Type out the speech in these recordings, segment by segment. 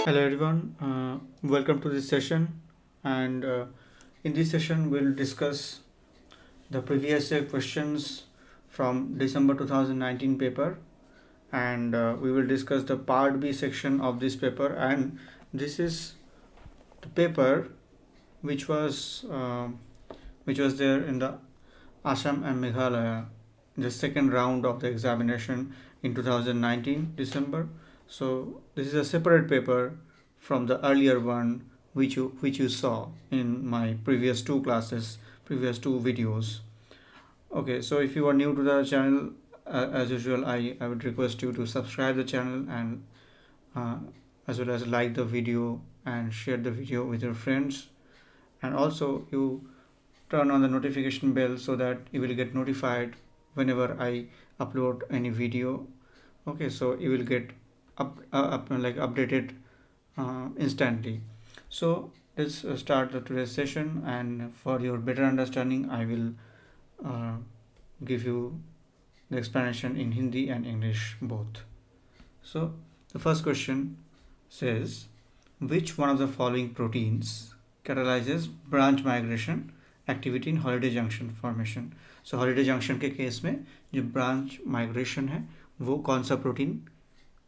Hello everyone, welcome to this session. And in this session, we'll discuss the previous year questions from December 2019 paper, and we will discuss the Part B section of this paper. And this is the paper which was there in the Assam and Meghalaya, the second round of the examination in 2019 December. So this is a separate paper from the earlier one which you saw in my previous two classes, previous two videos. Okay, so if you are new to the channel, as usual, I would request you to subscribe the channel and uh, as well as like the video and share the video with your friends, and also you turn on the notification bell so that you will get notified whenever I upload any video. Okay, so you will get updated instantly. So let's start today's session, and for your better understanding I will uh, give you the explanation in Hindi and English both. So the first question says, which one of the following proteins catalyzes branch migration activity in holiday junction formation? So holiday junction के case में जो branch migration है वो कौन सा protein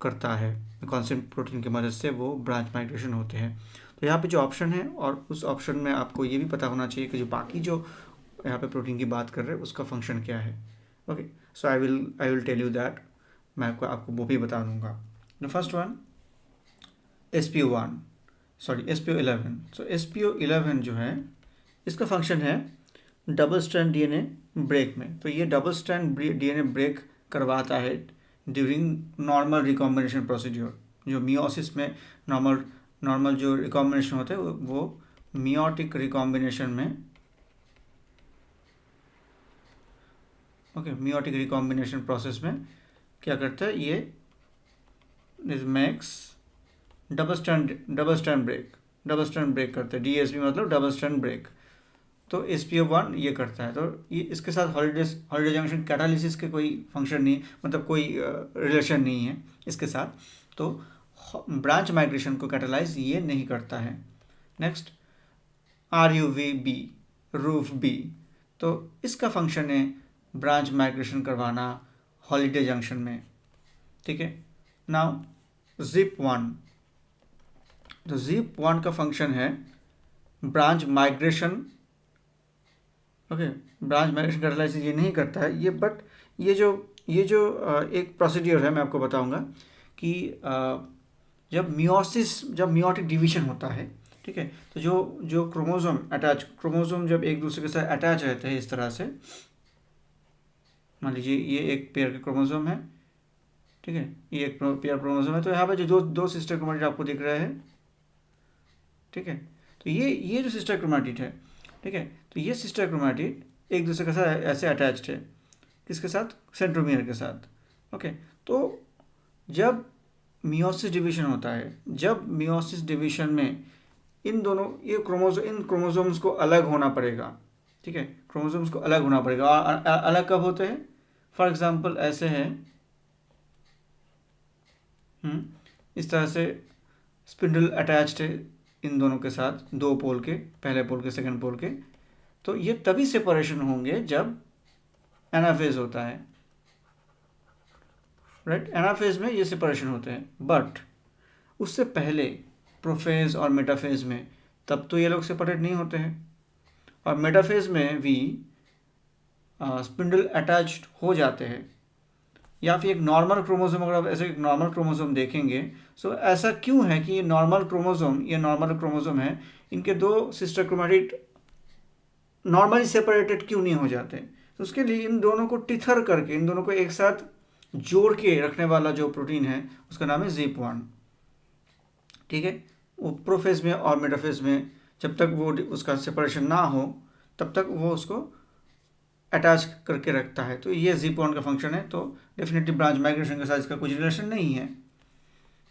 करता है, कौन से प्रोटीन की मदद से वो ब्रांच माइग्रेशन होते हैं? तो यहाँ पे जो ऑप्शन है, और उस ऑप्शन में आपको ये भी पता होना चाहिए कि जो बाकी जो यहाँ पे प्रोटीन की बात कर रहे हैं उसका फंक्शन क्या है. Okay, so I will tell you that. मैं आपको वो भी बता दूंगा. The first one SP1, sorry SP11. So SP11 जो है इसका फंक्शन है डबल स्ट्रैंड डीएनए ब्रेक में. तो ये डबल स्ट्रैंड डीएनए ब्रेक करवाता है ड्यूरिंग नॉर्मल रिकॉम्बिनेशन प्रोसीड्योर. जो मियोसिस में नॉर्मल जो रिकॉम्बिनेशन होते हैं वो मियोटिक रिकॉम्बिनेशन में, मियोटिक रिकॉम्बिनेशन प्रोसेस में क्या करता है, ये मेक्स डबल स्ट्रैंड ब्रेक करते हैं. DSB मतलब डबल स्ट्रैंड ब्रेक. तो SP1 ये करता है. तो ये इसके साथ हॉलिडे जंक्शन कैटालिसिस के कोई फंक्शन नहीं, मतलब कोई रिलेशन नहीं है इसके साथ. तो ब्रांच माइग्रेशन को कैटालाइज ये नहीं करता है. Next RUV-B. तो इसका फंक्शन है ब्रांच माइग्रेशन करवाना हॉलिडे जंक्शन में. ठीक है. Now ZIP1. तो ZIP1 का फंक्शन है branch migration. Branch migration catalysis ये नहीं करता है ये, बट ये जो एक प्रोसीड्यूर है मैं आपको बताऊंगा कि जब मियोटिक डिवीजन होता है, ठीक है, तो जो क्रोमोसोम जब एक दूसरे के साथ अटैच रहते हैं इस तरह से, मान लीजिए ये एक पेयर का क्रोमोसोम है, ठीक है, ये एक पेयर क्रोमोसोम है. तो यहाँ पे जो दो सिस्टर क्रोमैटिड आपको दिख रहे हैं, ठीक है, तो ये जो सिस्टर क्रोमैटिड है, ठीक है, तो ये सिस्टर क्रोमैटिड एक दूसरे के साथ ऐसे अटैच्ड है. किसके साथ? सेंट्रोमियर के साथ. ओके, तो जब मियोसिस डिवीजन होता है, जब मियोसिस डिवीजन में इन क्रोमोसोम्स को अलग होना पड़ेगा. ठीक है, क्रोमोसोम्स को अलग होना पड़ेगा. और अलग कब होते हैं? फॉर एग्जांपल ऐसे है, इस तरह से स्पिंडल अटैच्ड है इन दोनों के साथ, दो पोल के, पहले पोल के, सेकंड पोल के. तो ये तभी सेपरेशन होंगे जब एनाफेज होता है. राइट, एनाफेज में ये सेपरेशन होते हैं. बट उससे पहले प्रोफेज और मेटाफेज में तब तो ये लोग सेपरेट नहीं होते हैं. और मेटाफेज में भी स्पिंडल अटैच्ड हो जाते हैं. या फिर एक नॉर्मल क्रोमोसोम, अगर आप ऐसे एक नॉर्मल क्रोमोसोम देखेंगे, सो ऐसा क्यों है कि ये नॉर्मल क्रोमोसोम है, इनके दो सिस्टर क्रोमैटिड नॉर्मली सेपरेटेड क्यों नहीं हो जाते? तो उसके लिए इन दोनों को टिथर करके, इन दोनों को एक साथ जोड़ के रखने वाला जो प्रोटीन है उसका नाम है ZIP1. ठीक है, वो प्रोफेज में और मेटाफेज में जब तक वो उसका सेपरेशन ना हो तब तक वो उसको अटैच करके रखता है. तो ये ZIP1 का फंक्शन है. तो डेफिनेटली ब्रांच माइग्रेशन के साथ इसका कुछ रिलेशन नहीं है.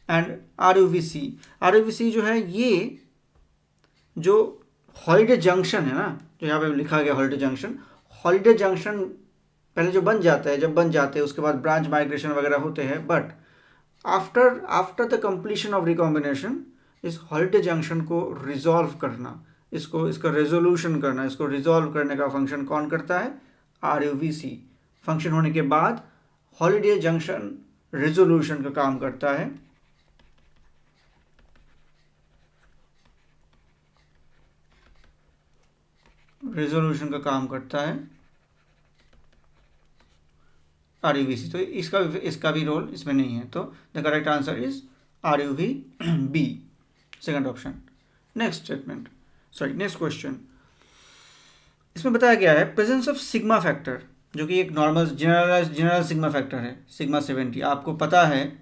एंड RUVC जो है, ये जो हॉलिडे जंक्शन है ना, जो यहाँ पे लिखा गया हॉलिडे जंक्शन पहले जो बन जाता है, जब बन जाते हैं उसके बाद ब्रांच माइग्रेशन वगैरह होते हैं. But after the completion of recombination इस हॉलिडे जंक्शन को रिजॉल्व करना, इसका रेजोल्यूशन करना, इसको रिजॉल्व करने का फंक्शन कौन करता है? RUVC। फंक्शन होने के बाद हॉलिडे जंक्शन रेजोल्यूशन का काम करता है। रेजोल्यूशन का काम करता है RUVC। तो इसका भी रोल इसमें नहीं है, तो the correct answer is RUVB, second option. Next statement, sorry next question, इसमें बताया गया है प्रेजेंस ऑफ सिग्मा फैक्टर, जो कि एक नॉर्मल जनरल सिग्मा फैक्टर है, सिग्मा 70। आपको पता है,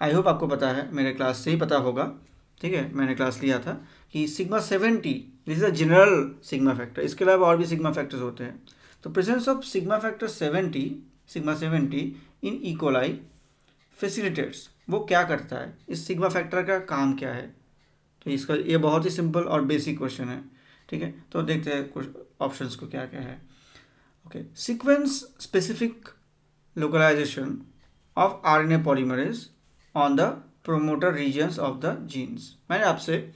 आई होप आपको पता है, मेरे क्लास से ही पता होगा, ठीक है, मैंने क्लास लिया था कि sigma 70 this is a general sigma factor. इसके अलावा और भी सिग्मा फैक्टर्स होते हैं। तो presence of sigma factor 70, sigma 70 in E coli facilitates, वो क्या करता है, इस सिग्मा फैक्टर का काम क्या है? तो इसका ये बहुत ही सिंपल और बेसिक क्वेश्चन है, ठीक है। तो देखते हैं कुछ ऑप्शंस को क्या क्या है। Okay, sequence specific localization of RNA polymerase on the promoter regions of the genes. मैंने आपसे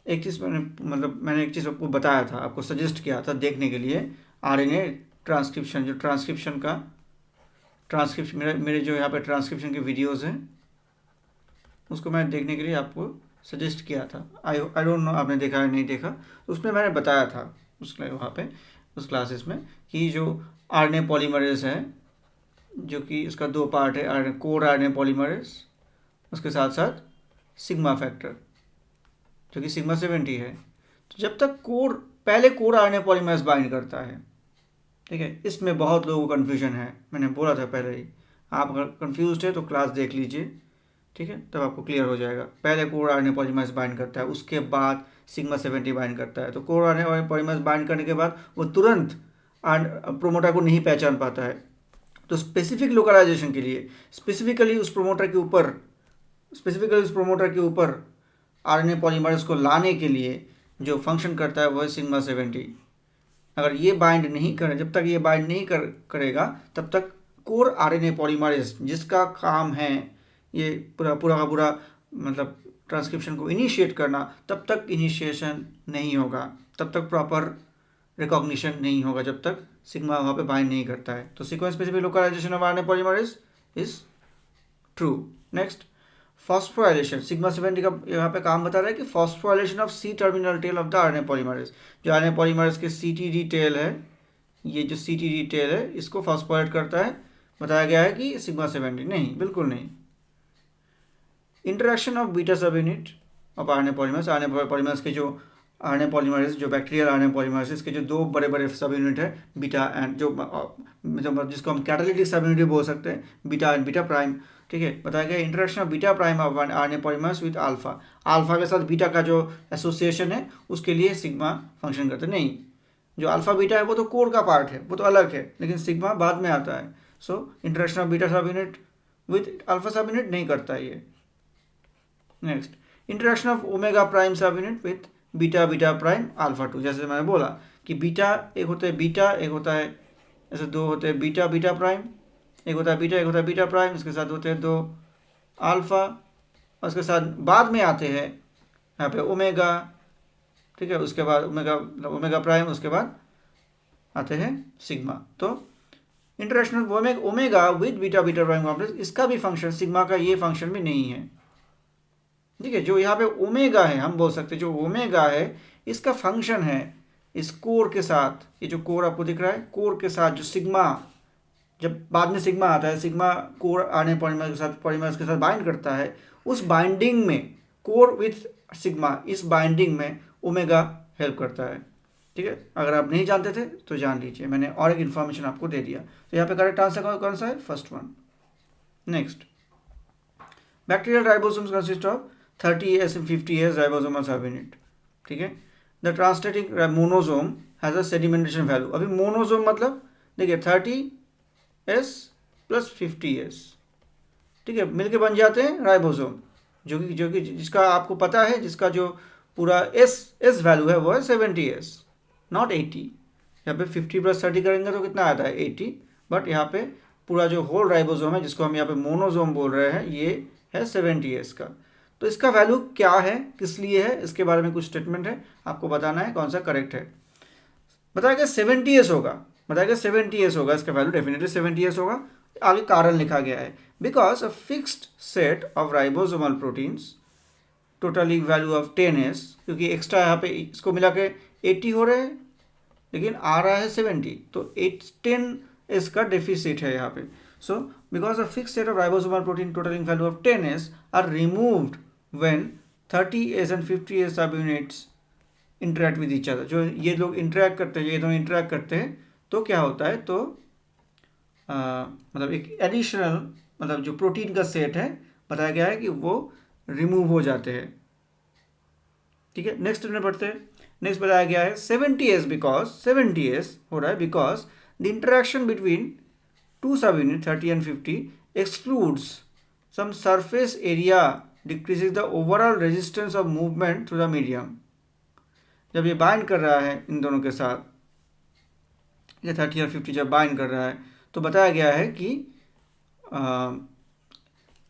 एक चीज़ मैंने एक चीज़ आपको बताया था, आपको सजेस्ट किया था देखने के लिए RNA ट्रांसक्रिप्शन, जो ट्रांसक्रिप्शन मेरे जो यहाँ पे ट्रांसक्रिप्शन के वीडियोस हैं, उसको मैं देखने के लिए आपको सजेस्ट किया था। आई डोंट नो आपने देखा है नहीं देखा। उसमें मैंने बताया था वहाँ पे उस क्लासेस में कि जो RNA पॉलीमरेज है, जो कि इसका दो पार्ट है, कोर RNA पॉलीमरेज, उसके साथ साथ सिग्मा फैक्टर जो कि सिग्मा 70 है। तो जब तक पहले कोर RNA पॉलीमरेज बाइंड करता है, ठीक है, इसमें बहुत लोगों को कन्फ्यूजन है, मैंने बोला था पहले ही। आप अगर कन्फ्यूज है तो क्लास देख लीजिए, ठीक है, तब आपको क्लियर हो जाएगा। पहले कोर RNA पॉलीमरेज बाइंड करता है, उसके बाद सिग्मा 70 बाइंड करता है। तो कोर RNA पॉलीमरेज बाइंड करने के बाद वो तुरंत प्रोमोटर को नहीं पहचान पाता है। तो स्पेसिफिक लोकलाइजेशन के लिए स्पेसिफिकली उस प्रोमोटर के ऊपर RNA पॉलीमरेज को लाने के लिए जो फंक्शन करता है वो है सिग्मा 70। अगर ये बाइंड नहीं करे, जब तक ये बाइंड नहीं करेगा तब तक कोर RNA पॉलीमरेज, जिसका काम है ये पूरा का पूरा मतलब ट्रांसक्रिप्शन को इनिशिएट करना, तब तक इनिशिएशन नहीं होगा, तब तक प्रॉपर रिकॉग्निशन नहीं होगा, जब तक सिग्मा वहाँ पे बाइंड नहीं करता है। तो sequence specific localization of RNA polymerase is true. Next, phosphorylation, sigma 70 का यहाँ पे काम बता रहा है कि phosphorylation of C terminal tail of the RNA polymerase, जो RNA पॉलीमरेज के CTD टेल है, ये जो CTD टेल है इसको फॉस्फोराइलेट करता है। बताया गया है कि सिग्मा 70 नहीं, बिल्कुल नहीं। इंटरेक्शन ऑफ बीटा सब unit of RNA polymerase, RNA polymerase के जो RNA पॉलीमरेज, जो बैक्टीरियल RNA पॉलीमरेज के जो दो बड़े बड़े सब यूनिट है, बीटा एंड जो जिसको हम कैटालिटिक सब यूनिट बोल सकते हैं, बीटा एंड बीटा प्राइम, ठीक है। बताया गया interaction of beta prime of RNA polymerase with alpha, alpha के साथ बीटा का जो एसोसिएशन है उसके लिए सिग्मा फंक्शन करते नहीं। जो अल्फा बीटा है वो तो कोर का पार्ट है, वो तो अलग है, लेकिन सिग्मा बाद में आता है। So interaction of beta subunit with alpha subunit नहीं करता है ये। Next, interaction of omega prime subunit with beta prime alpha 2, जैसे मैंने बोला कि बीटा एक होता है बीटा, एक होता है, ऐसे दो होते हैं बीटा प्राइम, एक होता है बीटा प्राइम, इसके साथ होते हैं दो अल्फा, और उसके साथ बाद में आते हैं यहाँ पे ओमेगा, ठीक है, उसके बाद ओमेगा प्राइम, उसके बाद आते हैं सिग्मा। तो interaction of omega with beta prime complex, इसका भी फंक्शन सिग्मा का ये फंक्शन भी नहीं है, ठीक है। जो यहाँ पे ओमेगा है, हम बोल सकते हैं जो ओमेगा है इसका फंक्शन है इस कोर के साथ, ये जो कोर आपको दिख रहा है, कोर के साथ जो सिग्मा, जब बाद में सिग्मा आता है, सिग्मा कोर RNA पॉलीमरेज के साथ बाइंड करता है, उस बाइंडिंग में कोर विथ सिग्मा, इस बाइंडिंग में ओमेगा हेल्प करता है, ठीक है। अगर आप नहीं जानते थे तो जान लीजिए, मैंने और एक इन्फॉर्मेशन आपको दे दिया। तो यहाँ पे करेक्ट आंसर कौन सा है? First one. Next, bacterial ribosomes consist of 30S and 50S ribosomal subunit, ठीक है। The translating monosome has a sedimentation value. अभी मोनोसोम मतलब देखिए 30S प्लस 50S, ठीक है, मिलके बन जाते हैं राइबोसोम, जो कि जिसका आपको पता है, जिसका जो पूरा S वैल्यू है वो है 70S, नॉट 80। यहाँ पे 50 प्लस 30 करेंगे तो कितना आता है? 80। बट यहाँ पे पूरा जो होल राइबोसोम है, जिसको हम यहाँ पे मोनोसोम बोल रहे हैं, ये है 70S का। तो इसका वैल्यू क्या है, किस लिए है, इसके बारे में कुछ स्टेटमेंट है, आपको बताना है कौन सा करेक्ट है। बताया गया 70s होगा, बताया गया 70s होगा, इसका वैल्यू डेफिनेटली 70s होगा। आगे कारण लिखा गया है, because a fixed set of ribosomal proteins totalling value of 10s, क्योंकि एक्स्ट्रा यहाँ पे इसको मिला के 80 हो रहे हैं लेकिन आ रहा है 70, तो 10s का डेफिसिट है यहाँ पे। So because a fix set of ribosomal protein totalling value of 10s are removed when 30s and 50s subunits interact with each other. जो ये लोग इंटरेक्ट करते हैं, ये दोनों इंटरेक्ट करते हैं तो क्या होता है, तो मतलब एक एडिशनल मतलब जो प्रोटीन का सेट है बताया गया है कि वो रिमूव हो जाते हैं। ठीक है, नेक्स्ट में पढ़ते हैं। नेक्स्ट बताया गया है 70s, बिकॉज 70s हो रहा है because the interaction between two subunit 30 and 50 excludes some surface area decreases the overall resistance of movement through the medium. जब ये बाइंड कर रहा है इन दोनों के साथ, ये 30 और 50 जब बाइंड कर रहा है तो बताया गया है कि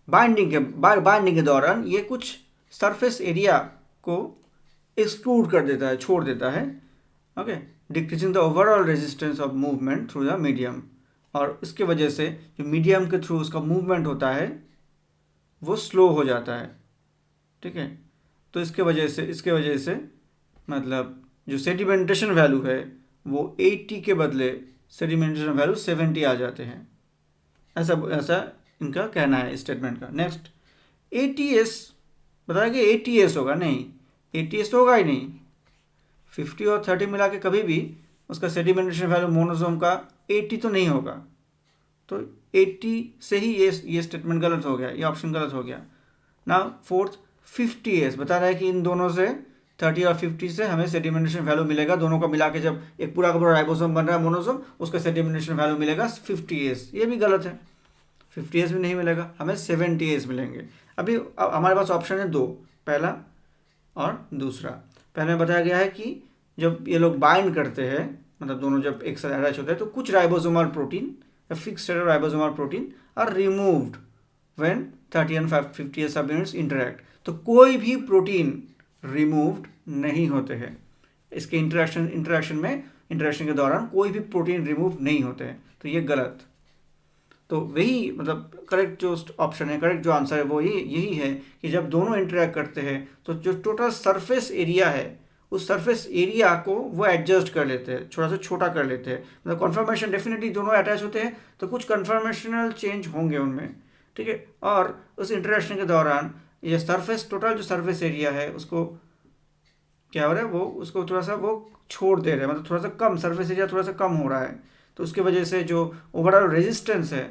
बाइंडिंग के दौरान ये कुछ सरफेस एरिया को एक्सक्लूड कर देता है, छोड़ देता है। Okay, decreasing the overall resistance of movement through the medium, और इसके वजह से जो मीडियम के थ्रू उसका मूवमेंट होता है वो स्लो हो जाता है। ठीक है, तो इसके वजह से मतलब जो सेडिमेंटेशन वैल्यू है वो 80 के बदले सेडिमेंटेशन वैल्यू 70 आ जाते हैं। ऐसा इनका कहना है स्टेटमेंट का। नेक्स्ट 80s बताया कि 80s होगा, नहीं 80s तो होगा ही नहीं। 50 और 30 मिला के कभी भी उसका सेडिमेंटेशन वैल्यू मोनोसोम का 80 तो नहीं होगा, तो 80 से ही ये स्टेटमेंट गलत हो गया, ये ऑप्शन गलत हो गया ना। फोर्थ 50s बता रहा है कि इन दोनों से 30 और 50 से हमें सेडिमेंटेशन वैल्यू मिलेगा, दोनों का मिला के जब एक पूरा का पूरा राइबोसोम बन रहा है मोनोसोम, उसका सेडिमेंटेशन वैल्यू मिलेगा 50s। ये भी गलत है, 50s भी नहीं मिलेगा, हमें 70s मिलेंगे। अभी हमारे पास ऑप्शन है दो, पहला और दूसरा। पहले में बताया गया है कि जब ये लोग बाइंड करते हैं, मतलब दोनों जब एक साथ अटैच होते हैं, तो कुछ ribosomal protein, fixed set of ribosomal protein are removed when 30 and 50 subunits interact. तो कोई भी प्रोटीन रिमूव्ड नहीं होते हैं इसके इंटरेक्शन के दौरान कोई भी प्रोटीन रिमूव नहीं होते हैं, तो ये गलत। तो वही मतलब करेक्ट जो ऑप्शन है, करेक्ट जो आंसर है वो यही है कि जब दोनों इंटरेक्ट करते हैं तो जो टोटल सरफेस एरिया है उस सरफेस एरिया को वो एडजस्ट कर लेते हैं, थोड़ा सा छोटा कर लेते हैं। मतलब कन्फर्मेशन डेफिनेटली दोनों अटैच होते हैं तो कुछ कन्फर्मेशनल चेंज होंगे उनमें। ठीक है, और उस इंटरेक्शन के दौरान ये सरफेस टोटल जो सरफेस एरिया है उसको क्या हो रहा है, वो उसको थोड़ा सा वो छोड़ दे रहे हैं, मतलब थोड़ा सा कम सरफेस एरिया थोड़ा सा कम हो रहा है, तो उसकी वजह से जो ओवरऑल रेजिस्टेंस है,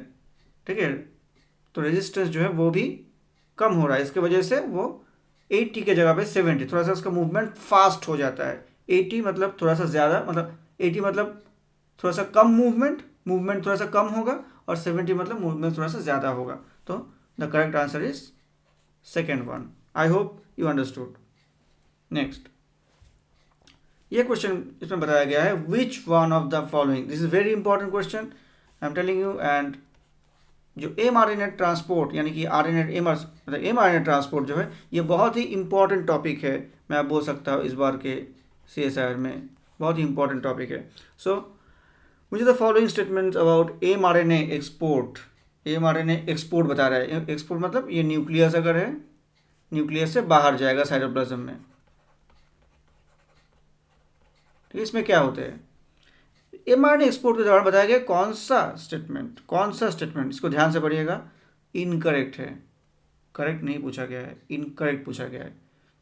ठीक है, तो रेजिस्टेंस जो है वो भी कम हो रहा है। इसके वजह से वो 80 के जगह पे 70, थोड़ा सा उसका मूवमेंट फास्ट हो जाता है। 80 मतलब थोड़ा सा ज़्यादा, मतलब 80 मतलब थोड़ा सा कम मूवमेंट थोड़ा सा कम होगा, और 70 मतलब मूवमेंट थोड़ा सा ज़्यादा होगा। तो the correct answer is second one. I hope you understood. Next ये क्वेश्चन इसमें बताया गया है, which one of the following, this is very important question I am telling you. And जो mRNA ट्रांसपोर्ट यानी कि mRNA ट्रांसपोर्ट जो है ये बहुत ही इंपॉर्टेंट टॉपिक है, मैं आप बोल सकता हूँ इस बार के CSIR में बहुत ही इंपॉर्टेंट टॉपिक है। सो मुझे the following statements about mRNA export बता रहा है। एक्सपोर्ट मतलब ये न्यूक्लियस अगर है, न्यूक्लियस से बाहर जाएगा साइटोप्लाज्म में। तो इसमें क्या होते हैं, mRNA एक्सपोर्ट के दौरान बताया गया कौन सा स्टेटमेंट, इसको ध्यान से पढ़िएगा, इनकरेक्ट है। करेक्ट नहीं पूछा गया है, इनकरेक्ट पूछा गया है।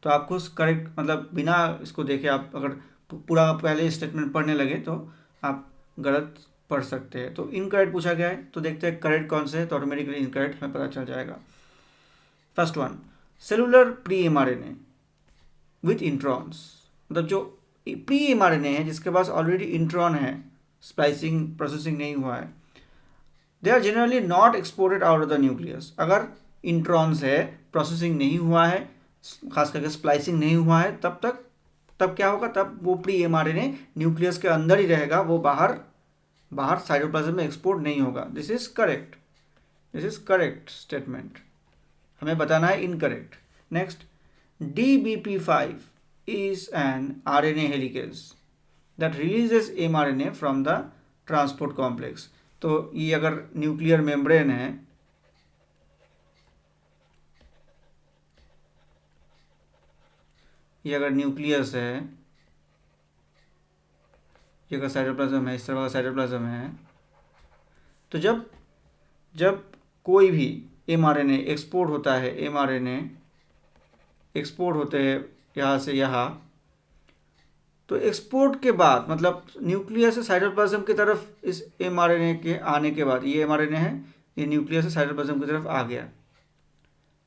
तो आपको करेक्ट मतलब बिना इसको देखे आप अगर पूरा पहले स्टेटमेंट पढ़ने लगे तो आप गलत पढ़ सकते हैं। तो इनकरेक्ट पूछा गया है, तो देखते हैं करेक्ट कौन से है, तो ऑटोमेटिकली इनकरेक्ट हमें पता चल जाएगा। First one, cellular pre mRNA with introns, मतलब जो प्री mRNA है जिसके पास ऑलरेडी इंट्रॉन है, स्प्लाइसिंग प्रोसेसिंग नहीं हुआ है, they are generally not exported out of the nucleus. अगर इंट्रॉन्स है, प्रोसेसिंग नहीं हुआ है, खास करके स्प्लाइसिंग नहीं हुआ है, तब क्या होगा, तब वो प्री mRNA न्यूक्लियस के अंदर ही रहेगा, वो बाहर साइटोप्लाज्म में एक्सपोर्ट नहीं होगा। This is correct statement. हमें बताना है incorrect. Next, DBP5 is an RNA helicase that releases mRNA from the transport complex. तो ये अगर न्यूक्लियर मेम्ब्रेन है, ये अगर न्यूक्लियस है, ये अगर साइटोप्लाज्म है, इस तरह का साइटोप्लाज्म है, तो जब कोई भी mRNA एक्सपोर्ट होता है, mRNA एक्सपोर्ट होते हैं यहाँ से यहाँ, तो एक्सपोर्ट के बाद मतलब न्यूक्लियस से साइटोप्लाज्म की तरफ इस mRNA के आने के बाद, ये mRNA है, ये न्यूक्लियस से साइटोप्लाज्म की तरफ आ गया,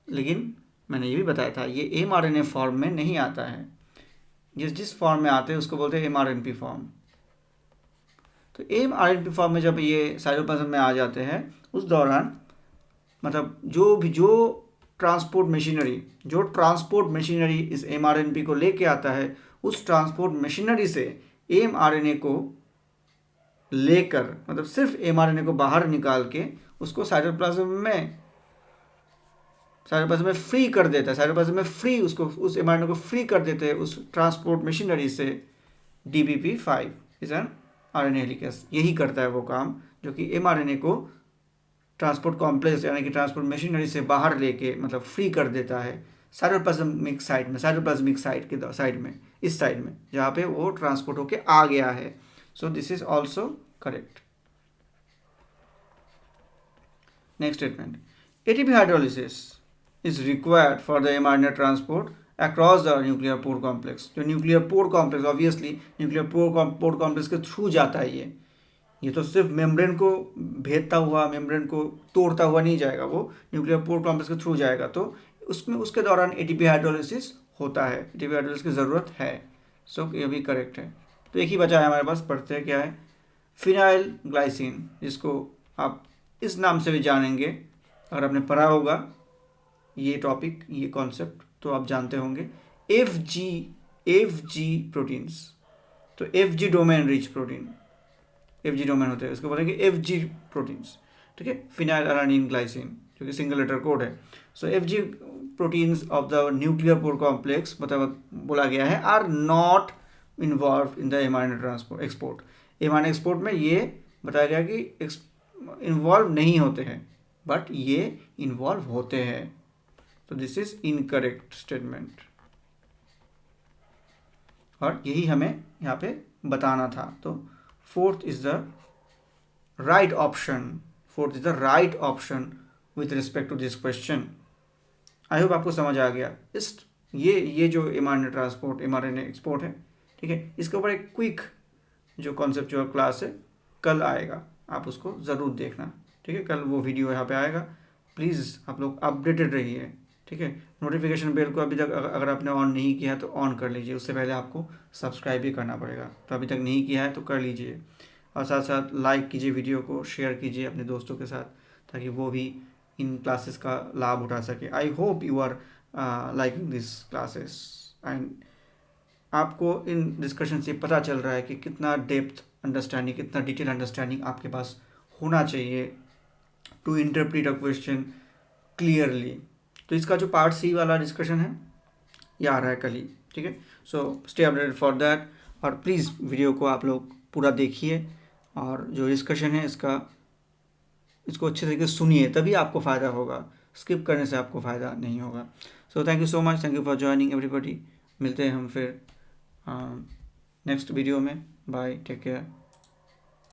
लेकिन मैंने ये भी बताया था ये mRNA फॉर्म में नहीं आता है। जिस फॉर्म में आते हैं उसको बोलते हैं mRNP फॉर्म। तो mRNP फॉर्म में जब ये साइटोप्लाज्म में आ जाते हैं, उस दौरान मतलब जो ट्रांसपोर्ट मशीनरी इस mRNP को लेके आता है, उस ट्रांसपोर्ट मशीनरी से mRNA को लेकर मतलब सिर्फ mRNA को बाहर निकाल के उसको साइटोप्लाज्म में फ्री कर देता है, साइटोप्लाज्म में फ्री उसको उस mRNA को फ्री कर देते हैं उस ट्रांसपोर्ट मशीनरी से। DBP5 is an RNA helicase, यही करता है वो काम जो कि mRNA को ट्रांसपोर्ट कॉम्प्लेक्स यानी कि ट्रांसपोर्ट मशीनरी से बाहर लेके मतलब फ्री कर देता है साइटोप्लाज्मिक साइट के साइड में, इस साइड में जहाँ पे वो ट्रांसपोर्ट होके आ गया है। So this is also correct. Next statement, ATP hydrolysis is required for the mRNA transport across the nuclear pore complex। जो nuclear pore complex, obviously nuclear pore complex के थ्रू जाता है ये तो सिर्फ मेम्ब्रेन को भेदता हुआ, मेम्ब्रेन को तोड़ता हुआ नहीं जाएगा, वो न्यूक्लियर पोर कॉम्प्लेक्स के थ्रू जाएगा। तो उसमें उसके दौरान ATP हाइड्रोलिसिस होता है, ATP हाइड्रोलिसिस की ज़रूरत है। सो ये भी करेक्ट है। तो एक ही बचा है हमारे पास, पढ़ते हैं क्या है। फिनाइल ग्लाइसिन, जिसको आप इस नाम से भी जानेंगे, अगर आपने पढ़ा होगा ये टॉपिक, ये कॉन्सेप्ट तो आप जानते होंगे। FG प्रोटीन्स, तो FG domain rich protein, FG domain होते हैं, इसको बोलेंगे FG प्रोटीन्स, ठीक है। फिनाइल अलानिन ग्लाइसिन जो कि सिंगल लेटर कोड है। So FG proteins of the nuclear pore complex मतलब बोला गया है are not involve in the mRNA transport export. mRNA export में ये बताया गया कि इन्वॉल्व नहीं होते हैं, बट ये इन्वॉल्व होते हैं। तो दिस इज इनकरेक्ट स्टेटमेंट, और यही हमें यहाँ पे बताना था। तो fourth is the right option with respect to this question. I hope आपको समझ आ गया। ये जो mRNA ट्रांसपोर्ट, mRNA एक्सपोर्ट है, ठीक है, इसके ऊपर एक क्विक जो कॉन्सेप्चुअल क्लास है कल आएगा, आप उसको ज़रूर देखना, ठीक है। कल वो वीडियो यहाँ पे आएगा, प्लीज़ आप लोग अपडेटेड रहिए, ठीक है। नोटिफिकेशन बेल को अभी तक अगर आपने ऑन नहीं किया है तो ऑन कर लीजिए, उससे पहले आपको सब्सक्राइब भी करना पड़ेगा, तो अभी तक नहीं किया है तो कर लीजिए, और साथ साथ लाइक कीजिए, वीडियो को शेयर कीजिए अपने दोस्तों के साथ, ताकि वो भी इन क्लासेस का लाभ उठा सके। I hope you are liking this classes, and आपको इन डिस्कशन से पता चल रहा है कि कितना डेप्थ अंडरस्टैंडिंग, कितना डिटेल अंडरस्टैंडिंग आपके पास होना चाहिए to interpret a question clearly. तो इसका जो पार्ट C वाला डिस्कशन है ये आ रहा है कल ही, ठीक है। So stay updated for that, और प्लीज़ वीडियो को आप लोग पूरा देखिए, और जो डिस्कशन है इसको अच्छे तरीके से सुनिए, तभी आपको फ़ायदा होगा, स्किप करने से आपको फ़ायदा नहीं होगा। So thank you so much, thank you for joining everybody. मिलते हैं हम फिर नेक्स्ट वीडियो में। Bye, take care.